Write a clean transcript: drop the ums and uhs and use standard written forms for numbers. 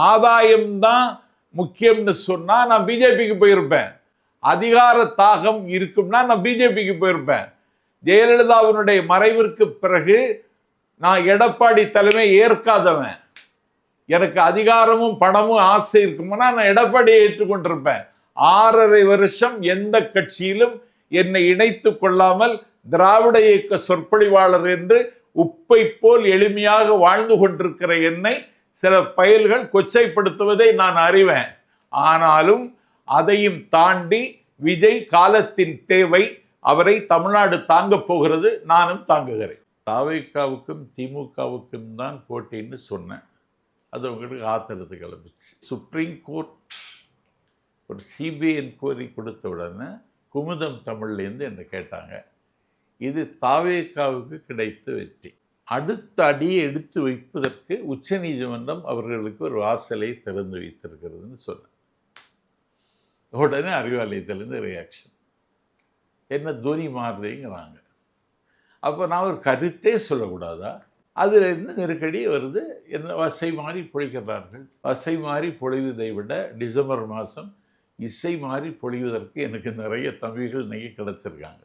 ஆதாயம்தான் முக்கியம்னு சொன்னா நான் பிஜேபிக்கு போயிருப்பேன். அதிகார தாகம் இருக்கும்னா நான் பிஜேபிக்கு போயிருப்பேன். ஜெயலலிதாவினுடைய மறைவிற்கு பிறகு நான் எடப்பாடி தலைமை ஏற்காதவன். எனக்கு அதிகாரமும் பணமும் ஆசை இருக்கும்னா நான் எடப்பாடியை ஏற்றுக்கொண்டிருப்பேன். 6.5 வருஷம் எந்த கட்சியிலும் என்னை இணைத்து கொள்ளாமல் திராவிட இயக்க சொற்பொழிவாளர் என்று உப்பை போல் எளிமையாக வாழ்ந்து கொண்டிருக்கிற என்னை சில பயல்கள் கொச்சைப்படுத்துவதை நான் அறிவேன். ஆனாலும் அதையும் தாண்டி விஜய் காலத்தின் தேவை, அவரை தமிழ்நாடு தாங்க போகிறது, நானும் தாங்குகிறேன். தவிகவுக்கும் திமுகவுக்கும் தான் போட்டின்னு சொன்னேன். அது உங்களுக்கு ஆத்திரத்து கிளம்பிச்சு. சுப்ரீம் கோர்ட் ஒரு சிபிஐ என்கொயரி கொடுத்த உடனே குமுதம் தமிழ்லேருந்து என்னை கேட்டாங்க. இது தவிகவுக்கு கிடைத்த வெற்றி. அடுத்த அடியை எடுத்து வைப்பதற்கு உச்சநீதிமன்றம் அவர்களுக்கு ஒரு வாசலை திறந்து வைத்திருக்கிறதுன்னு சொன்னேன். உடனே அறிவாலயத்திலேருந்து ரியாக்ஷன், என்ன துணி மாறுதுங்கிறாங்க. அப்போ நான் ஒரு கருத்தே சொல்லக்கூடாதா? அதில் இருந்து நெருக்கடி வருது. என்ன வசை மாறி பொழிக்கிறார்கள். வசை மாறி பொழிவதை விட டிசம்பர் மாதம் இசை மாறி பொழிவதற்கு எனக்கு நிறைய தம்பிகள் இன்னைக்கு கிடச்சிருக்காங்க.